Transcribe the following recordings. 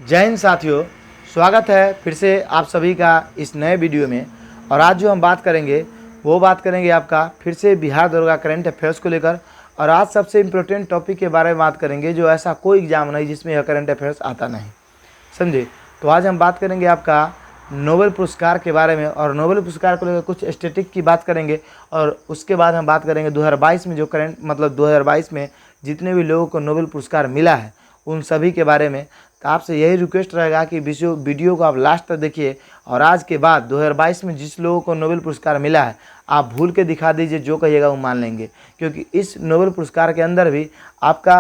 जय हिंद साथियों, स्वागत है फिर से आप सभी का इस नए वीडियो में। और आज जो हम बात करेंगे वो बात करेंगे आपका फिर से बिहार दरोगा करंट अफेयर्स को लेकर। और आज सबसे इम्पोर्टेंट टॉपिक के बारे में बात करेंगे जो ऐसा कोई एग्जाम नहीं जिसमें यह करंट अफेयर्स आता नहीं, समझे। तो आज हम बात करेंगे आपका नोबेल पुरस्कार के बारे में, और नोबेल पुरस्कार को लेकर कुछ स्टैटिस्टिक्स की बात करेंगे। और उसके बाद हम बात करेंगे 2022 में जो करंट 2022 में जितने भी लोगों को नोबेल पुरस्कार मिला है उन सभी के बारे में। तो आपसे यही रिक्वेस्ट रहेगा कि वीडियो को आप लास्ट तक देखिए। और आज के बाद 2022 में जिस लोगों को नोबेल पुरस्कार मिला है आप भूल के दिखा दीजिए, जो कहिएगा वो मान लेंगे। क्योंकि इस नोबेल पुरस्कार के अंदर भी आपका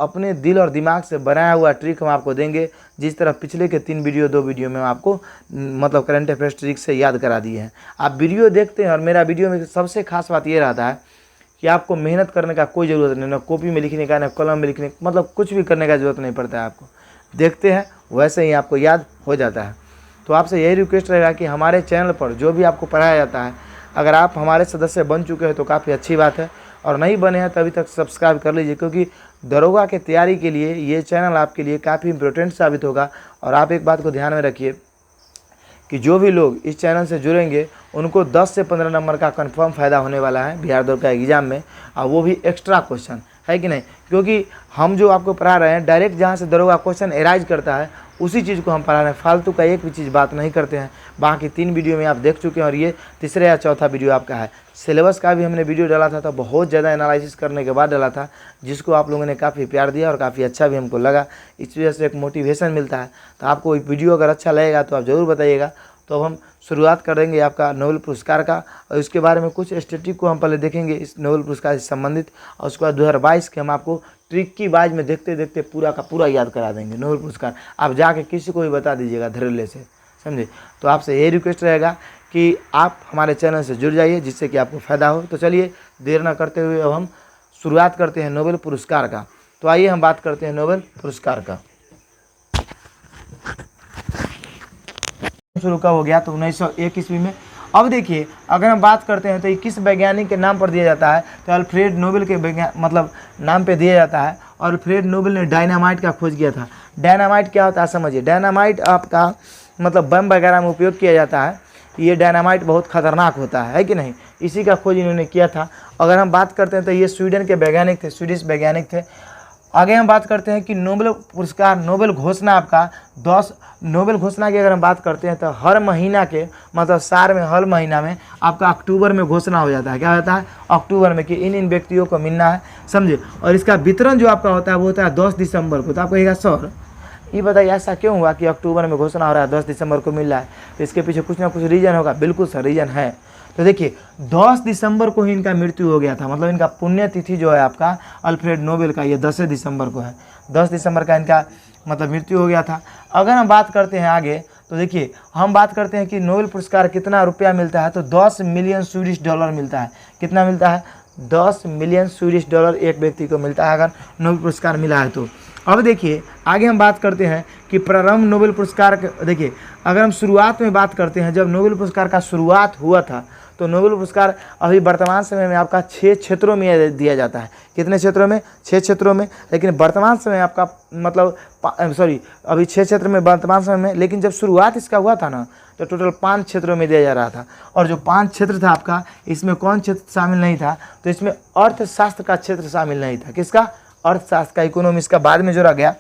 अपने दिल और दिमाग से बनाया हुआ ट्रिक हम आपको देंगे, जिस तरह पिछले के 2 वीडियो में हम आपको करंट अफेयर्स ट्रिक से याद करा दिए हैं। आप वीडियो देखते हैं और मेरा वीडियो में सबसे खास बात ये रहता है कि आपको मेहनत करने का कोई ज़रूरत नहीं, ना कॉपी में लिखने का, ना कलम में लिखने, कुछ भी करने का ज़रूरत नहीं पड़ता है। आपको देखते हैं वैसे ही आपको याद हो जाता है। तो आपसे यही रिक्वेस्ट रहेगा कि हमारे चैनल पर जो भी आपको पढ़ाया जाता है, अगर आप हमारे सदस्य बन चुके हैं तो काफ़ी अच्छी बात है, और नहीं बने हैं तो अभी तक सब्सक्राइब कर लीजिए। क्योंकि दरोगा की तैयारी के लिए ये चैनल आपके लिए काफ़ी इंपॉर्टेंट साबित होगा। और आप एक बात को ध्यान में रखिए कि जो भी लोग इस चैनल से जुड़ेंगे उनको 10 से 15 नंबर का कंफर्म फ़ायदा होने वाला है बिहार दरोगा एग्ज़ाम में, और वो भी एक्स्ट्रा क्वेश्चन, है कि नहीं। क्योंकि हम जो आपको पढ़ा रहे हैं डायरेक्ट जहाँ से दरोगा क्वेश्चन एराइज करता है उसी चीज़ को हम पढ़ा रहे हैं, फालतू का एक भी चीज़ बात नहीं करते हैं। बाकी 3 वीडियो में आप देख चुके हैं और ये तीसरा या चौथा वीडियो आपका है। सिलेबस का भी हमने वीडियो डाला था तो बहुत ज़्यादा एनालिसिस करने के बाद डाला था, जिसको आप लोगों ने काफ़ी प्यार दिया और काफ़ी अच्छा भी हमको लगा। इस वजह से एक मोटिवेशन मिलता है। तो आपको वीडियो अगर अच्छा लगेगा तो आप ज़रूर बताइएगा। तो अब हम शुरुआत करेंगे आपका नोबेल पुरस्कार का, और इसके बारे में कुछ स्टैटिस्टिक्स को हम पहले देखेंगे इस नोबेल पुरस्कार से संबंधित। और उसके बाद 2022 के हम आपको ट्रिक की बाज में देखते देखते पूरा का पूरा याद करा देंगे नोबेल पुरस्कार। आप जाके किसी को भी बता दीजिएगा धैर्य से, समझे। तो आपसे यही रिक्वेस्ट रहेगा कि आप हमारे चैनल से जुड़ जाइए जिससे कि आपको फ़ायदा हो। तो चलिए देर न करते हुए अब हम शुरुआत करते हैं नोबेल पुरस्कार का। तो आइए हम बात करते हैं नोबेल पुरस्कार का। शुरू कब हो गया? तो 1901 ईस्वी में। अब देखिए, अगर हम बात करते हैं तो ये किस वैज्ञानिक के नाम पर दिया जाता है? तो अल्फ्रेड नोबेल के नाम पे दिया जाता है। और अल्फ्रेड नोबेल ने डायनामाइट का खोज किया था। डायनामाइट क्या होता है समझिए। डायनामाइट आपका बम वगैरह में उपयोग किया जाता है। ये डायनामाइट बहुत खतरनाक होता है कि नहीं। इसी का खोज इन्होंने किया था। अगर हम बात करते हैं तो ये स्वीडन के वैज्ञानिक थे, स्वीडिश वैज्ञानिक थे। आगे हम बात करते हैं कि नोबेल पुरस्कार नोबेल घोषणा आपका 10 नोबेल घोषणा की अगर हम बात करते हैं तो हर महीना के साल में हर महीना में आपका अक्टूबर में घोषणा हो जाता है। क्या होता है? अक्टूबर में कि इन व्यक्तियों को मिलना है, समझे। और इसका वितरण जो आपका होता है वो होता है 10 दिसंबर को। तो आप कहिएगा सर ये बताइए ऐसा क्यों हुआ कि अक्टूबर में घोषणा हो रहा है, 10 दिसंबर को मिल रहा है? तो इसके पीछे कुछ ना कुछ रीज़न होगा। बिल्कुल सर रीज़न है। तो देखिए 10 दिसंबर को ही इनका मृत्यु हो गया था। इनका पुण्यतिथि जो है आपका अल्फ्रेड नोबेल का ये 10 दिसंबर को है। 10 दिसंबर का इनका मृत्यु हो गया था। अगर हम बात करते हैं आगे तो देखिए हम बात करते हैं कि नोबेल पुरस्कार कितना रुपया मिलता है। तो 10 मिलियन स्वीडिश डॉलर मिलता है। कितना मिलता है? 10 मिलियन स्वीडिश डॉलर एक व्यक्ति को मिलता है अगर नोबेल पुरस्कार मिला है तो। अब देखिए आगे हम बात करते हैं कि प्रारंभ नोबेल पुरस्कार देखिए, अगर हम शुरुआत में बात करते हैं जब नोबेल पुरस्कार का शुरुआत हुआ था तो नोबेल पुरस्कार अभी वर्तमान समय में आपका 6 क्षेत्रों में दिया जाता है। कितने क्षेत्रों में? 6 क्षेत्रों में। लेकिन वर्तमान समय आपका अभी 6 क्षेत्र में वर्तमान समय में, लेकिन जब शुरुआत इसका हुआ था ना तो टोटल 5 क्षेत्रों में दिया जा रहा था। और जो 5 क्षेत्र था आपका, इसमें कौन क्षेत्र शामिल नहीं था? तो इसमें अर्थशास्त्र का क्षेत्र शामिल नहीं था। किसका? अर्थशास्त्र का। इकोनॉमिक्स का बाद में जोड़ा गया।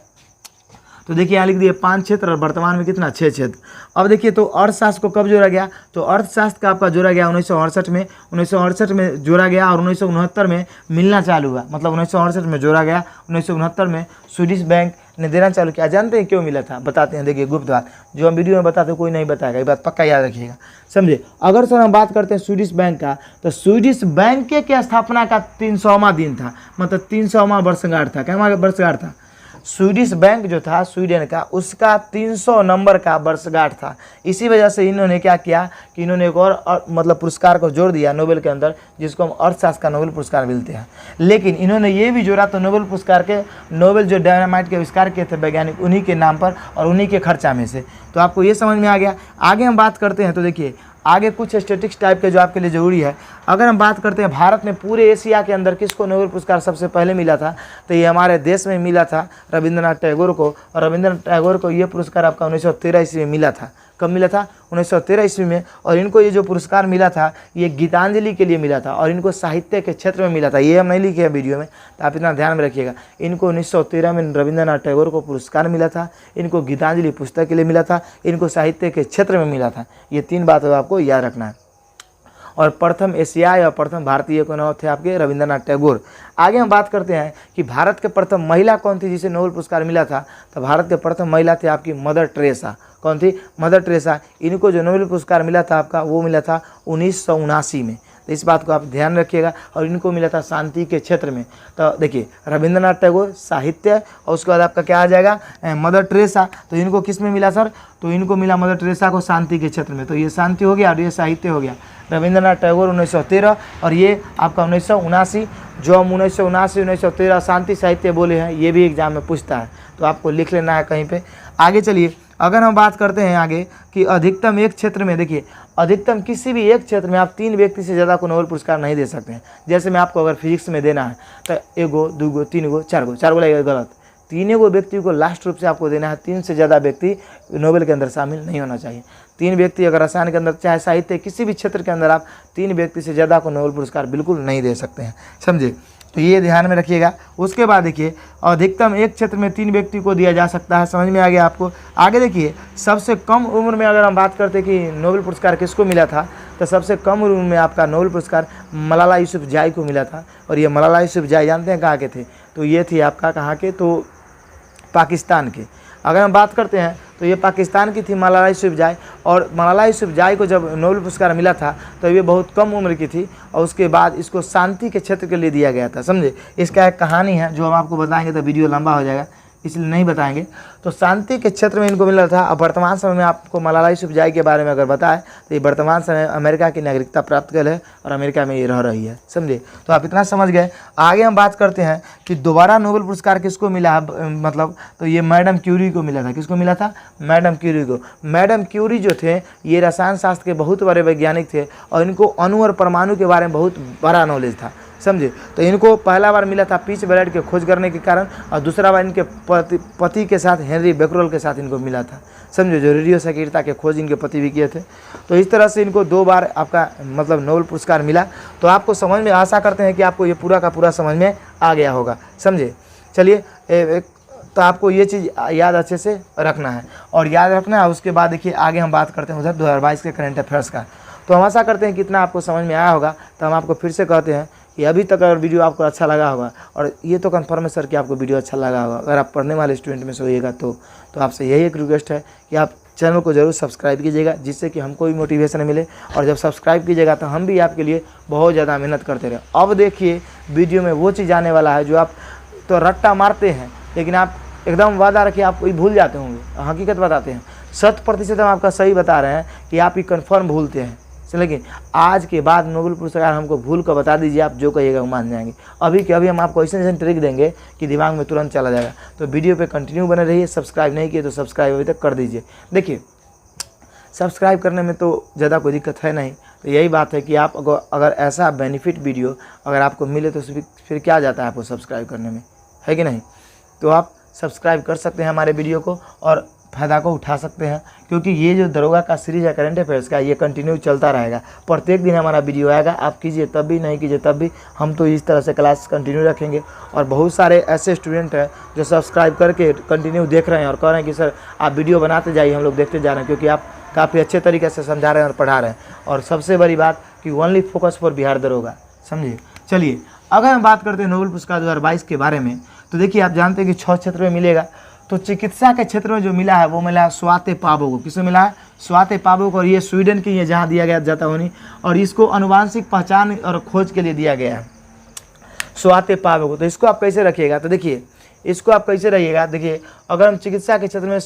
तो देखिए यहाँ लिख दिए 5 क्षेत्र और वर्तमान में कितना? 6 क्षेत्र। अब देखिए तो अर्थशास्त्र को कब जोड़ा गया? तो अर्थशास्त्र का आपका जोड़ा गया 1968 में। 1968 में जोड़ा गया और 1969 में मिलना चालू हुआ। 1968 में जोड़ा गया, 1969 में स्वीडिश बैंक ने देना चालू किया। जानते हैं क्यों मिला था? बताते हैं। देखिए गुप्त बात जो हम वीडियो में बताते कोई नहीं बताएगा, ये बात पक्का याद रखिएगा, समझे। अगर सर हम बात करते हैं स्वीडिश बैंक का, तो स्वीडिश बैंक के स्थापना का 300वां दिन था। 300वां वर्षगांठ था। क्या वर्षगांठ था? स्वीडिश बैंक जो था स्वीडन का, उसका 300 नंबर का वर्षगांठ था। इसी वजह से इन्होंने क्या किया कि इन्होंने एक और पुरस्कार को जोड़ दिया नोबेल के अंदर, जिसको हम अर्थशास्त्र का नोबेल पुरस्कार मिलते हैं। लेकिन इन्होंने ये भी जोड़ा तो नोबेल पुरस्कार के नोबेल जो डायनामाइट के आविष्कार किए थे वैज्ञानिक, उन्हीं के नाम पर और उन्हीं के खर्चा में से। तो आपको ये समझ में आ गया। आगे हम बात करते हैं तो देखिए आगे कुछ स्टेटिक्स टाइप के जो आपके लिए ज़रूरी है। अगर हम बात करते हैं भारत में पूरे एशिया के अंदर किसको नोबेल पुरस्कार सबसे पहले मिला था, तो ये हमारे देश में मिला था रविंद्रनाथ टैगोर को। और रविंद्रनाथ टैगोर को ये पुरस्कार आपका 1913 ईस्वी में मिला था। कब मिला था? 1913 ईस्वी में। और इनको ये जो पुरस्कार मिला था ये गीतांजलि के लिए मिला था और इनको साहित्य के क्षेत्र में मिला था। ये हम नहीं लिखे हैं वीडियो में, तो आप इतना ध्यान में रखिएगा। इनको 1913 में रविंद्रनाथ टैगोर को पुरस्कार मिला था, इनको गीतांजलि पुस्तक के लिए मिला था, इनको साहित्य के क्षेत्र में मिला था। ये 3 बातें आपको याद रखना है। और प्रथम एशियाई और प्रथम भारतीय को नाम थे आपके रविंद्रनाथ टैगोर। आगे हम बात करते हैं कि भारत के प्रथम महिला कौन थी जिसे नोबेल पुरस्कार मिला था, तो भारत के प्रथम महिला थे आपकी मदर टेरेसा। कौन थी? Mother Teresa. इनको जो नोबेल पुरस्कार मिला था आपका वो मिला था 1979 में। तो इस बात को आप ध्यान रखिएगा। और इनको मिला था शांति के क्षेत्र में। तो देखिए रविंद्रनाथ टैगोर साहित्य और उसके बाद आपका क्या आ जाएगा मदर टेरेसा। तो इनको किस में मिला सर? तो इनको मिला मदर टेरेसा को शांति के क्षेत्र में। तो ये शांति हो गया और ये साहित्य हो गया। रविंद्रनाथ टैगोर 1913 और ये आपका 1979। जो हम 1979 1913 शांति साहित्य बोले हैं ये भी एग्जाम में पूछता है, तो आपको लिख लेना है कहीं पे। आगे चलिए अगर हम बात करते हैं आगे कि अधिकतम एक क्षेत्र में, देखिए अधिकतम किसी भी एक क्षेत्र में आप 3 व्यक्ति से ज़्यादा को नोबेल पुरस्कार नहीं दे सकते हैं। जैसे मैं आपको अगर फिजिक्स में देना है तो 1 गो 2 गो 3 गो 4 गो, 4 गो लगेगा गलत, 3 गो व्यक्ति को लास्ट रूप से आपको देना है। 3 से ज़्यादा व्यक्ति नोबेल के अंदर शामिल नहीं होना चाहिए। 3 व्यक्ति अगर रसायन के अंदर चाहे साहित्य किसी भी क्षेत्र के अंदर आप 3 व्यक्ति से ज़्यादा को नोबेल पुरस्कार बिल्कुल नहीं दे सकते हैं, समझे। तो ये ध्यान में रखिएगा। उसके बाद देखिए अधिकतम एक क्षेत्र में 3 व्यक्ति को दिया जा सकता है। समझ में आ गया आपको। आगे देखिए सबसे कम उम्र में अगर हम बात करते कि नोबेल पुरस्कार किसको मिला था, तो सबसे कम उम्र में आपका नोबेल पुरस्कार मलाला यूसुफजई को मिला था। और ये मलाला यूसुफजई जानते हैं कहाँ के थे? तो ये थी आपका कहाँ के? तो पाकिस्तान के। अगर हम बात करते हैं तो ये पाकिस्तान की थी मलाला यूसुफजई। और मलाला यूसुफजई को जब नोबेल पुरस्कार मिला था तो ये बहुत कम उम्र की थी और उसके बाद इसको शांति के क्षेत्र के लिए दिया गया था, समझे। इसका एक कहानी है जो हम आपको बताएंगे तो वीडियो लंबा हो जाएगा, इसलिए नहीं बताएंगे। तो शांति के क्षेत्र में इनको मिला था। अब वर्तमान समय में आपको मलाला यूसुफजई के बारे में अगर बताएं तो ये वर्तमान समय अमेरिका की नागरिकता प्राप्त कर है और अमेरिका में ये रह रही है, समझे। तो आप इतना समझ गए। आगे हम बात करते हैं कि दोबारा नोबेल पुरस्कार किसको मिला है, मतलब तो ये मैडम क्यूरी को मिला था। किसको मिला था? मैडम क्यूरी को। मैडम क्यूरी जो थे ये रसायन शास्त्र के बहुत बड़े वैज्ञानिक थे और इनको अणु और परमाणु के बारे में बहुत बड़ा नॉलेज था, समझे। तो इनको पहला बार मिला था पीच ब्लड के खोज करने के कारण और दूसरा बार इनके पति के साथ हेनरी बेकरल के साथ इनको मिला था, समझे, जो रेडियो सक्रियता के खोज इनके पति भी किए थे। तो इस तरह से इनको 2 बार आपका मतलब नोबेल पुरस्कार मिला। तो आपको समझ में, आशा करते हैं कि आपको ये पूरा का पूरा समझ में आ गया होगा, समझे। चलिए तो आपको ये चीज़ याद अच्छे से रखना है और याद रखना है। उसके बाद देखिए आगे हम बात करते हैं उधर 2022 के करंट अफेयर्स का। तो हम आशा करते हैं कि इतना आपको समझ में आया होगा। तो हम आपको फिर से कहते हैं कि अभी तक अगर वीडियो आपको अच्छा लगा होगा, और ये तो कन्फर्म है सर कि आपको वीडियो अच्छा लगा होगा, अगर आप पढ़ने वाले स्टूडेंट में से होइएगा तो आपसे यही एक रिक्वेस्ट है कि आप चैनल को ज़रूर सब्सक्राइब कीजिएगा, जिससे कि हमको भी मोटिवेशन मिले। और जब सब्सक्राइब कीजिएगा तो हम भी आपके लिए बहुत ज़्यादा मेहनत करते रहे। अब देखिए वीडियो में वो चीज़ आने वाला है जो आप तो रट्टा मारते हैं, लेकिन आप एकदम वादा रखिए आप कोई भूल जाते होंगे। हकीकत बताते हैं, 100% हम आपका सही बता रहे हैं कि आप ये कन्फर्म भूलते हैं। लेकिन आज के बाद नोबेल पुरस्कार हमको भूल कर बता दीजिए, आप जो कहिएगा वो मान जाएंगे। अभी के अभी हम आपको ऐसे ट्रिक देंगे कि दिमाग में तुरंत चला जाएगा। तो वीडियो पे कंटिन्यू बने रहिए। सब्सक्राइब नहीं किए तो सब्सक्राइब अभी तक कर दीजिए। देखिए सब्सक्राइब करने में तो ज़्यादा कोई दिक्कत है नहीं। तो यही बात है कि आप अगर ऐसा बेनिफिट वीडियो अगर आपको मिले तो फिर क्या जाता है आपको सब्सक्राइब करने में, है कि नहीं। तो आप सब्सक्राइब कर सकते हैं हमारे वीडियो को और फ़ायदा को उठा सकते हैं, क्योंकि ये जो दरोगा का सीरीज है करंट अफेयर्स का, ये कंटिन्यू चलता रहेगा। प्रत्येक दिन हमारा वीडियो आएगा, आप कीजिए तब भी, नहीं कीजिए तब भी, हम तो इस तरह से क्लास कंटिन्यू रखेंगे। और बहुत सारे ऐसे स्टूडेंट हैं जो सब्सक्राइब करके कंटिन्यू देख रहे हैं और कह रहे हैं कि सर आप वीडियो बनाते जाइए, हम लोग देखते जा रहे हैं, क्योंकि आप काफ़ी अच्छे तरीके से समझा रहे हैं और पढ़ा रहे हैं। और सबसे बड़ी बात कि ओनली फोकस फॉर बिहार दरोगा, समझिए। चलिए अगर हम बात करते हैं नोबेल पुरस्कार 2022 के बारे में, तो देखिए आप जानते हैं कि 6 क्षेत्र में मिलेगा। तो चिकित्सा के क्षेत्र में जो मिला है वो मिला है स्वाते पावो को। किसमें मिला है? स्वाते पावो को। और ये स्वीडन की है जहाँ दिया गया जाता होनी, और इसको अनुवांशिक पहचान और खोज के लिए दिया गया है स्वाते पावो को। तो इसको आप कैसे रखिएगा? तो देखिए इसको आप कैसे रहिएगा, देखिए अगर हम चिकित्सा के क्षेत्र में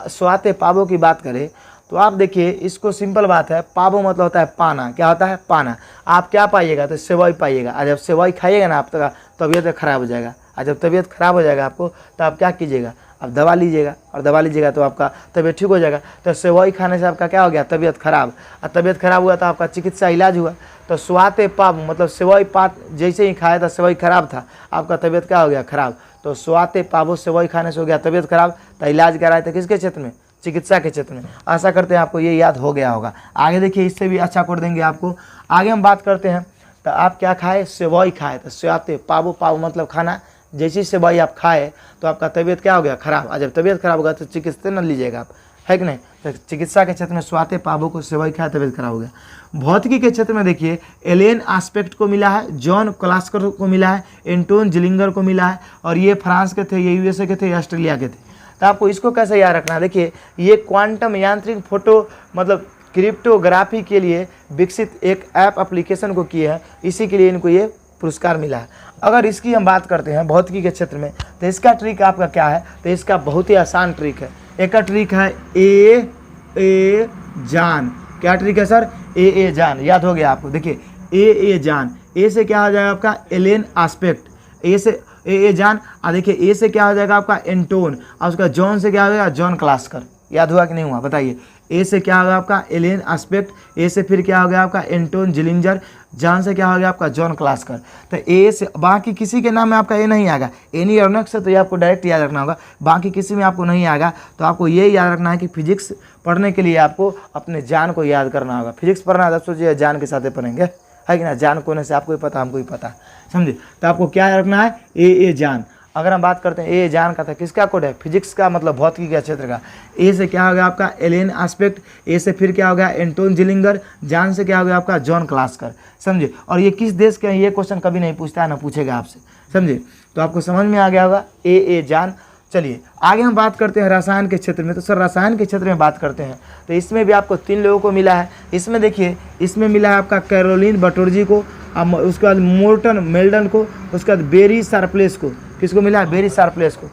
स्वाते पावो की बात करें तो आप देखिए इसको सिंपल बात है, पावो मतलब होता है पाना। क्या होता है? पाना। आप क्या पाइएगा? तो सेवई पाइएगा। और जब सेवई खाइएगा ना आप तबीयत खराब हो जाएगा। और जब तबीयत खराब हो जाएगा आपको तो आप क्या कीजिएगा? आप दवा लीजिएगा, और दवा लीजिएगा तो आपका तबीयत ठीक हो जाएगा। तो सेवई खाने से आपका क्या हो गया, तबीयत खराब, और तबीयत खराब हुआ तो आपका चिकित्सा इलाज हुआ। तो स्वाते पाप मतलब सेवई पात जैसे ही खाया था सेवई खराब था, आपका तबीयत क्या हो गया, खराब। तो स्वाते पापो सेवई खाने से हो गया तबीयत खराब, तो इलाज कराए थे किसके क्षेत्र में, चिकित्सा के क्षेत्र में। आशा करते हैं आपको ये याद हो गया होगा। आगे देखिए इससे भी अच्छा कोड देंगे आपको। आगे हम बात करते हैं, तो आप क्या खाए, सेवई खाए, तो स्वाते पावो, पावो मतलब खाना, जैसी सेवई आप खाए तो आपका तबीयत क्या हो गया, खराब। और जब तबीयत खराब होगा तो चिकित्सा न लीजिएगा आप, है कि नहीं। तो चिकित्सा के क्षेत्र में स्वाते पावो को सेवई खाया तबीयत खराब हो गया। भौतिकी के क्षेत्र में देखिए एलेन आस्पेक्ट को मिला है, जॉन क्लास्कर को मिला है, एंटोन जिलिंगर को मिला है, और ये फ्रांस के थे, ये यूएसए के थे, ये ऑस्ट्रेलिया के थे। तो आपको इसको कैसे याद रखना है, देखिए ये क्वांटम यांत्रिक फोटो मतलब क्रिप्टोग्राफी के लिए विकसित एक ऐप एप्लीकेशन को किए हैं, इसी के लिए इनको ये पुरस्कार मिला है। अगर इसकी हम बात करते हैं भौतिकी के क्षेत्र में, तो इसका ट्रिक आपका क्या है, तो इसका बहुत ही आसान ट्रिक है। एक का ट्रिक है ए जान। क्या ट्रिक है सर, ए जान, याद हो गया आपको। देखिए ए जान, ए से क्या हो जाएगा आपका एलेन आस्पेक्ट, ए से ए जान, और देखिए ए से क्या हो जाएगा आपका एंटोन, और उसका जॉन से क्या हो जाएगा, जॉन क्लास्कर। याद हुआ कि नहीं हुआ, बताइए। ए से क्या होगा आपका एलेन आस्पेक्ट, ए से फिर क्या हो गया आपका एंटोन जिलिंजर, जॉन से क्या हो गया आपका जॉन क्लास्कर। तो ए से बाकी किसी के नाम में आपका ए नहीं आएगा, एनी अर्नक से तो ये आपको डायरेक्ट याद रखना होगा, बाकी किसी में आपको नहीं आएगा। तो आपको ये याद रखना है कि फिजिक्स पढ़ने के लिए आपको अपने जान को याद करना होगा। फिजिक्स पढ़ना है तब सोचिए जान के साथ पढ़ेंगे, है कि ना। जान कोने से आपको भी पता, हमको भी पता, समझे। तो आपको क्या रखना है, ए जान। अगर हम बात करते हैं ए जान का, था किसका कोड है, फिजिक्स का मतलब भौतिकी के क्षेत्र का। ए से क्या हो गया आपका एलेन आस्पेक्ट, ए से फिर क्या हो गया एंटोन जिलिंगर, जान से क्या हो गया आपका जॉन क्लास्कर, समझे। और ये किस देश के हैं ये क्वेश्चन कभी नहीं पूछता है, ना पूछेगा आपसे, समझे। तो आपको समझ में आ गया होगा ए जान। चलिए आगे हम बात करते हैं रसायन के क्षेत्र में। तो सर रसायन के क्षेत्र में बात करते हैं तो इसमें भी आपको 3 लोगों को मिला है। इसमें देखिए इसमें मिला है आपका कैरोलिन बटोरजी को, उसके बाद मोर्टन मेल्डन को, उसके बाद बेरी शार्पलेस को। किसको मिला है, बेरी शार्पलेस को।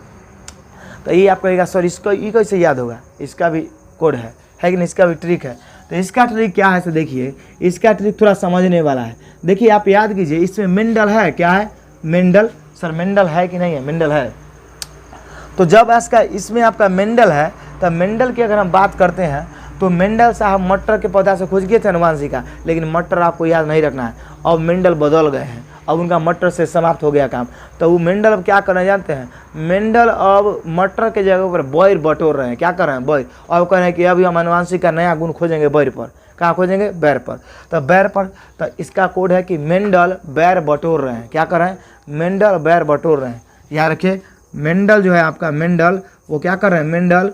तो ये आप कहेगा सर इसको ये कैसे याद होगा, इसका भी कोड है कि नहीं, इसका भी ट्रिक है। तो इसका ट्रिक क्या है, तो देखिए इसका ट्रिक थोड़ा समझने वाला है। देखिए आप याद कीजिए इसमें मेंडल है, क्या है मेंडल, सर मेंडल है कि नहीं है, मेंडल है। तो जब इसमें आपका मेंडल है, तो मेंडल की अगर हम बात करते हैं तो मेंडल साहब मटर के पौधा से खोज किए थे अनुवांशिका, लेकिन मटर आपको याद नहीं रखना है। अब मेंडल बदल गए हैं, अब उनका मटर से समाप्त हो गया काम। तो वो मेंडल अब क्या करना जानते हैं, मेंडल अब मटर के जगह पर बैर बटोर रहे हैं। क्या कर रहे हैं, बैर। और कह रहे हैं कि अभी हम अनुवांशिक का नया गुण खोजेंगे बैर पर। कहाँ खोजेंगे, बैर पर। तो बैर पर, तो इसका कोड है कि मेंडल बैर बटोर रहे हैं। क्या कर रहे हैं, मेंडल बैर बटोर रहे हैं। याद रखिए मेंडल जो है आपका, मेंडल वो क्या कर रहे हैं, मेंडल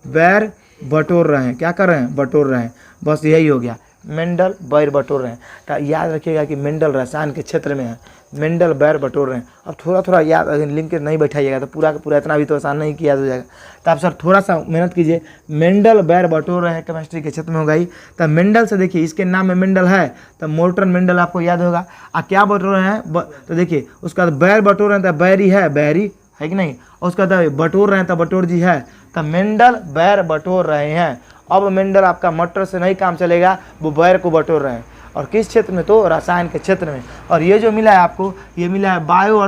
बैर बटोर रहे हैं। क्या कर रहे हैं, बटोर रहे हैं। बस यही हो गया, मेंडल बैर बटोर रहे हैं। तो याद रखिएगा कि मेंडल रसायन के क्षेत्र में है, मेंडल बैर बटोर रहे हैं। अब थोड़ा थोड़ा याद, अगर लिंक के नहीं बैठाइएगा तो पूरा का पूरा इतना भी तो आसान नहीं किया हो जाएगा। तो आप सर थोड़ा सा मेहनत कीजिए। मेंडल बैर बटोर रहे हैं केमिस्ट्री के क्षेत्र में होगा ही। तो मेंडल से देखिए इसके नाम में मेंडल है, तो मोर्टन मेंडल आपको याद होगा। क्या बटोर रहे हैं, तो देखिए उसका बैर बटोर रहे हैं, तो बैरी है कि नहीं। और उसका बटोर रहे हैं तो बटोर जी है। तो मेंडल बैर बटोर रहे हैं। अब मेंडल आपका मटर से नहीं काम चलेगा, वो बैर को बटोर रहे हैं। और किस क्षेत्र में, तो रसायन के क्षेत्र में। और ये जो मिला है आपको, ये मिला है बायो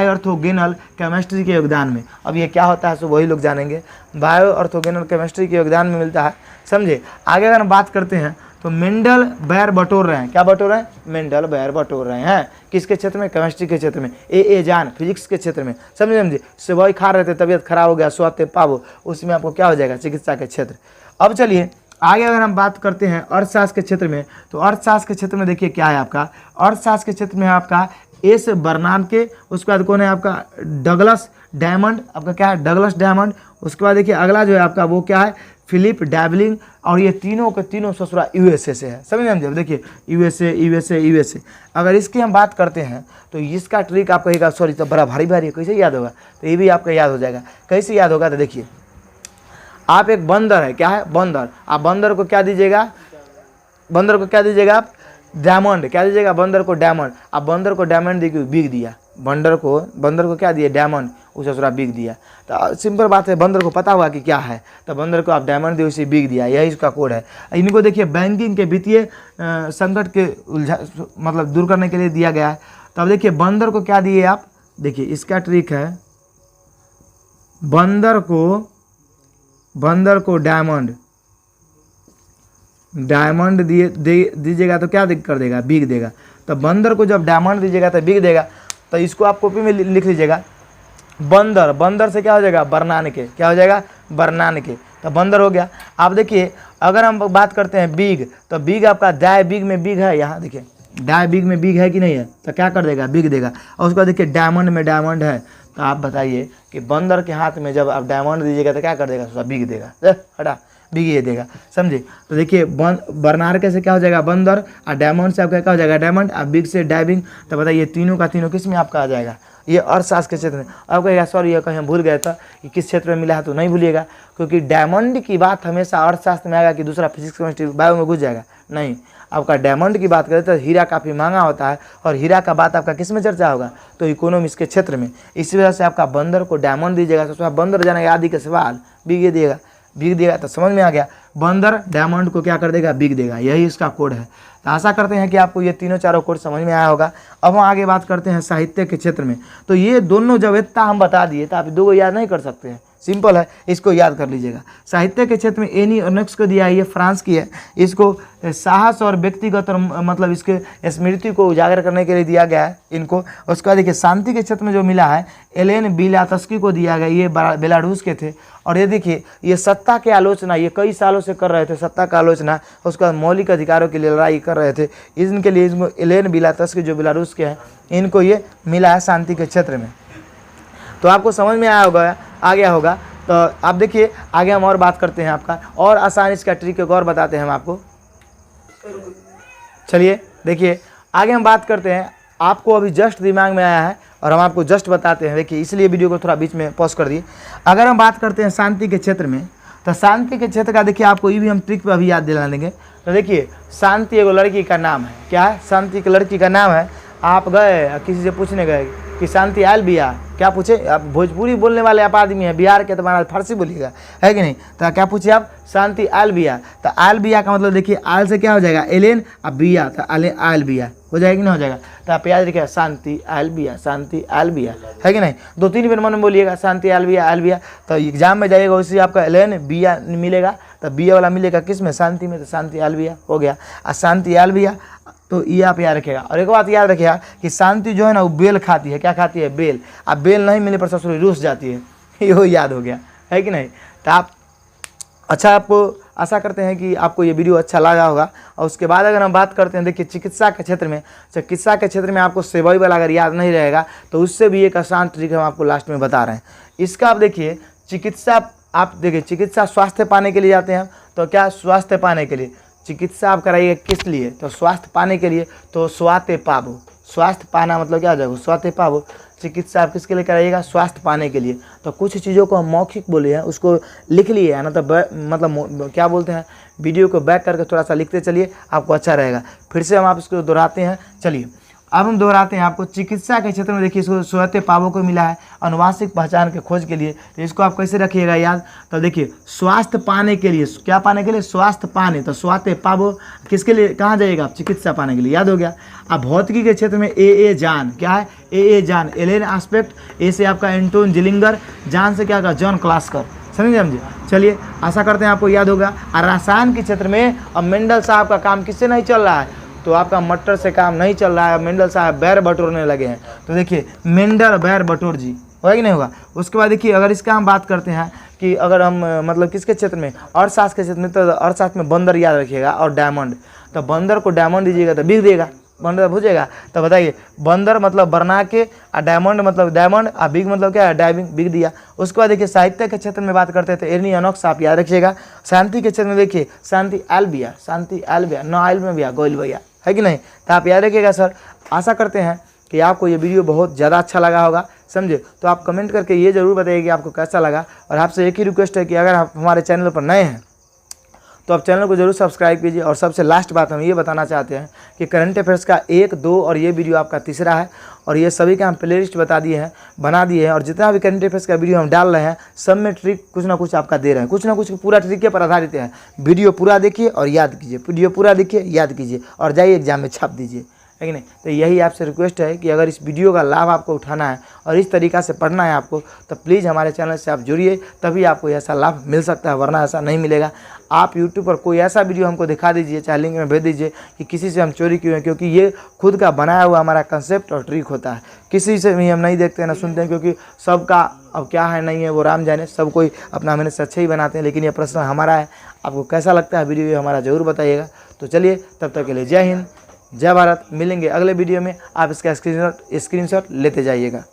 अर्थोगेनल केमिस्ट्री के योगदान में। अब ये क्या होता है सो वही लोग जानेंगे। बायो अर्थोगेनल केमिस्ट्री के योगदान में मिलता है, समझे। आगे अगर हम बात करते हैं तो मेंडल बैर बटोर रहे हैं। क्या बटोर रहे हैं, मेंडल बैर बटोर रहे हैं। किसके क्षेत्र में, केमिस्ट्री के क्षेत्र में। ए जान फिजिक्स के क्षेत्र में, समझे। सेवई खा रहे थे, तबीयत खराब हो गया, स्वाते पावो, उसमें आपको क्या हो जाएगा, चिकित्सा के क्षेत्र। अब चलिए आगे अगर हम बात करते हैं अर्थशास्त्र के क्षेत्र में, तो अर्थशास्त्र के क्षेत्र में देखिए क्या है आपका, अर्थशास्त्र के क्षेत्र में है आपका एस बर्नानके, उसके बाद कौन है आपका डगलस डायमंड, आपका क्या है डगलस डायमंड। उसके बाद देखिए अगला जो है आपका वो क्या है, फिलिप डैबलिंग। और ये तीनों के तीनों ससुरा यूएसए से है, समझ में। देखिए यूएसए। अगर इसकी हम बात करते हैं तो इसका ट्रिक आप कहेगा सॉरी तो बड़ा भारी है, कैसे याद होगा, तो ये भी आपका याद हो जाएगा। कैसे याद होगा, तो देखिए आप एक बंदर है, क्या है बंदर, आप बंदर को क्या दीजिएगा, आप डायमंड। क्या दीजिएगा, बंदर को डायमंड। आप बंदर को डायमंड देखिए बिक दिया, बंदर को क्या दिया, डायमंड, उसे दूसरा बिक दिया। तो सिंपल बात है, बंदर को पता हुआ कि क्या है, तो बंदर को आप डायमंड दिए उसे बिक दिया, यही इसका कोड है। इनको देखिए बैंकिंग के वित्तीय संकट के मतलब दूर करने के लिए दिया गया है। तो अब देखिए बंदर को क्या दिए आप, देखिए इसका ट्रिक है, बंदर को डायमंड दीजिएगा तो क्या कर देगा, बिक देगा। तो बंदर को जब डायमंड दीजिएगा तो बिक देगा। तो इसको आप कॉपी में लिख लीजिएगा। बंदर से क्या हो जाएगा, बरनान के, क्या हो जाएगा, बरनान के। तो बंदर हो गया। आप देखिए अगर हम बात करते हैं बिग, तो बिग आपका डाय बिग में बिग है, यहाँ देखिए डाय बिग में बिग है कि नहीं है, तो क्या कर देगा, बिग देगा। और उसका देखिए डायमंड में डायमंड है। तो आप बताइए कि बंदर के हाथ में जब आप डायमंड दीजिएगा तो क्या कर देगा, उसका बिग देगा, हटा बिग ये देगा, समझे। तो देखिए बरनार के से क्या हो जाएगा, बंदर, और डायमंड से आपका क्या हो जाएगा, डायमंड, और बिग से डाइविंग। तो बताइए तीनों का तीनों किस में आपका आ जाएगा, ये अर्थशास्त्र के क्षेत्र में। अब कहेगा सॉरी ये कहीं हम भूल गए था कि किस क्षेत्र में मिला है, तो नहीं भूलिएगा, क्योंकि डायमंड की बात हमेशा अर्थशास्त्र में आएगा कि दूसरा फिजिक्स केमिस्ट्री बायो में घुस जाएगा, नहीं। आपका डायमंड की बात करें तो हीरा काफ़ी महंगा होता है, और हीरा का बात आपका किस में चर्चा होगा, तो इकोनॉमिक्स के क्षेत्र में। इसी वजह से आपका बंदर को डायमंड दीजिएगा तो उसमें बंदर जाने आदि के सवाल बिग देगा, बिग देगा। तो समझ में आ गया, बंदर डायमंड को क्या कर देगा, बिग देगा, यही इसका कोड है। तो आशा करते हैं कि आपको ये तीनों चारों कोड समझ में आया होगा। अब हम आगे बात करते हैं साहित्य के क्षेत्र में। तो ये दोनों जब इतना हम बता दिए तो आप दो को याद नहीं कर सकते हैं, सिंपल है, इसको याद कर लीजिएगा। साहित्य के क्षेत्र में एनी अर्नेक्स को दिया है, ये फ्रांस की है। इसको साहस और व्यक्तिगत और मतलब इसके स्मृति को उजागर करने के लिए दिया गया है इनको। उसका देखिए शांति के क्षेत्र में जो मिला है एलेन बिलातस्की को दिया गया, ये बेलारूस के थे। और ये देखिए ये सत्ता की आलोचना ये कई सालों से कर रहे थे, सत्ता का आलोचना, उसका मौलिक अधिकारों के लिए लड़ाई कर रहे थे। इनके लिए इसको एलेन बिलातस्की जो बेलारूस के हैं इनको ये मिला है शांति के क्षेत्र में। तो आपको समझ में आ गया होगा। तो आप देखिए आगे हम और बात करते हैं आपका, और आसान इसका ट्रिक एक और बताते हैं हम आपको। चलिए देखिए आगे हम बात करते हैं, आपको अभी जस्ट दिमाग में आया है और हम आपको जस्ट बताते हैं। देखिए इसलिए वीडियो को थोड़ा बीच में पॉज कर दिए। अगर हम बात करते हैं शांति के क्षेत्र में, तो शांति के क्षेत्र का देखिए आपको ये भी हम ट्रिक पे अभी याद दिला देंगे। तो देखिए शांति एगो लड़की का नाम है, क्या है, शांति की लड़की का नाम है। आप गए किसी से पूछने गए कि शांति आयल बिया, क्या पूछे, आप भोजपुरी बोलने वाले आप आदमी हैं, बिहार के, तो हमारा फारसी बोलिएगा, है कि नहीं। तो क्या पूछे आप, शांति आयल बिया। तो आयल बिया का मतलब देखिए आयल से क्या हो जाएगा, एलेन, अब बिया, तो आयल बिया हो जाएगा कि नहीं हो जाएगा। तो आप याद रखिएगा शांति आयल बिया, शांति आयल बिया, है कि नहीं। 2-3 बार मन में बोलिएगा शांति आयल बिया, आयल बिया। तो एग्जाम में जाइएगा उसी आपका एलेन बिया मिलेगा, तो बिया वाला मिलेगा किस में, शांति में, तो शांति आयल बिया हो गया। और शांति आयल बिया, तो ये आप याद रखिएगा। और एक बात याद रखिएगा कि शांति जो है ना वो बेल खाती है, क्या खाती है, बेल। अब बेल नहीं मिलने पर ससुर रूस जाती है, ये याद हो गया, है कि नहीं। तो आप अच्छा, आपको आशा करते हैं कि आपको ये वीडियो अच्छा लगा होगा। और उसके बाद अगर हम बात करते हैं देखिए चिकित्सा के क्षेत्र में, चिकित्सा के क्षेत्र में आपको सेवई वाला अगर याद नहीं रहेगा तो उससे भी एक आसान ट्रिक हम आपको लास्ट में बता रहे हैं। इसका आप देखिए चिकित्सा, आप देखिए चिकित्सा स्वास्थ्य पाने के लिए जाते हैं, तो क्या स्वास्थ्य पाने के लिए चिकित्सा आप कराइए किस लिए, तो स्वास्थ्य पाने के लिए। तो स्वास्थ्य पावो, स्वास्थ्य पाना मतलब क्या हो जाएगा, स्वास्थ्य पावो। चिकित्सा आप किसके लिए कराइएगा, स्वास्थ्य पाने के लिए। तो कुछ चीज़ों को हम मौखिक बोले हैं उसको लिख लिए है ना, तो मतलब क्या बोलते हैं, वीडियो को बैक करके थोड़ा सा लिखते चलिए, आपको अच्छा रहेगा। फिर से हम आप इसको दोहराते हैं। चलिए अब हम दोहराते हैं आपको। चिकित्सा के क्षेत्र में देखिए इसको स्वास्थ्य पावो को मिला है अनुवांशिक पहचान के खोज के लिए। तो इसको आप कैसे रखिएगा याद, तो देखिए स्वास्थ्य पाने के लिए, क्या पाने के लिए, स्वास्थ्य पाने, तो स्वास्थ्य पावो किसके लिए, कहाँ जाइएगा आप, चिकित्सा पाने के लिए, याद हो गया। अब भौतिकी के क्षेत्र में ए जान, क्या है, ए जान, एलेन एस्पेक्ट, ए से आपका एंटोन जिलिंगर, जान से क्या होगा, जॉन क्लास्कर, समझे। चलिए आशा करते हैं आपको याद होगा। और रसायन के क्षेत्र में अब मेंडल साहब का काम किससे नहीं चल रहा है, तो आपका मटर से काम नहीं चल रहा है, मेंडल साहब बैर बटोरने लगे हैं। तो देखिए मेंडल बैर बटोर जी, होगा कि नहीं होगा। उसके बाद देखिए अगर इसका हम बात करते हैं कि अगर हम मतलब किसके क्षेत्र में, अर्थशास्त्र के क्षेत्र में, तो अर्थशास्त्र में बंदर याद रखिएगा और डायमंड। तो बंदर को डायमंड दीजिएगा तो बिक देगा, बंदर भूजेगा। तो बताइए बंदर मतलब बरना के, और डायमंड मतलब डायमंड, और बिग मतलब क्या है, डाइविंग, बिग दिया। उसके बाद देखिए साहित्य के क्षेत्र में बात करते हैं तो एर्नी अनोक्स आप याद रखिएगा। शांति के क्षेत्र में देखिए शांति आयल बिया, शांति आयल बिया, न आयल में बिया, गोइल भैया, है कि नहीं। तो आप याद रखिएगा सर। आशा करते हैं कि आपको ये वीडियो बहुत ज़्यादा अच्छा लगा होगा, समझे। तो आप कमेंट करके ये ज़रूर बताइए कि आपको कैसा लगा। और आपसे एक ही रिक्वेस्ट है कि अगर आप हमारे चैनल पर नए हैं तो आप चैनल को जरूर सब्सक्राइब कीजिए। और सबसे लास्ट बात हम ये बताना चाहते हैं कि करंट अफेयर्स का 1, 2 और ये वीडियो आपका तीसरा है। और ये सभी का हम प्ले लिस्ट बना दिए हैं। और जितना भी करंट अफेयर्स का वीडियो हम डाल रहे हैं सब में ट्रिक कुछ ना कुछ आपका दे रहे हैं, कुछ ना कुछ पूरा ट्रिक के पर आधारित है। वीडियो पूरा देखिए और याद कीजिए, वीडियो पूरा देखिए, याद कीजिए और जाइए एग्जाम में छाप दीजिए। है कि नहीं। तो यही आपसे रिक्वेस्ट है कि अगर इस वीडियो का लाभ आपको उठाना है और इस तरीक़ा से पढ़ना है आपको, तो प्लीज़ हमारे चैनल से आप जुड़िए, तभी आपको ऐसा लाभ मिल सकता है, वरना ऐसा नहीं मिलेगा। आप यूट्यूब पर कोई ऐसा वीडियो हमको दिखा दीजिए, चाहे लिंक में भेज दीजिए कि किसी से हम चोरी किए हैं, क्योंकि ये खुद का बनाया हुआ हमारा कंसेप्ट और ट्रिक होता है। किसी से भी हम नहीं देखते हैं ना सुनते हैं, क्योंकि सबका अब क्या है नहीं है वो राम जाने, सब कोई अपना मैंने से अच्छा ही बनाते हैं। लेकिन ये प्रश्न हमारा है, आपको कैसा लगता है वीडियो ये हमारा ज़रूर बताइएगा। तो चलिए तब तक के लिए जय हिंद, जय भारत। मिलेंगे अगले वीडियो में, आप इसका स्क्रीनशॉट लेते जाइएगा।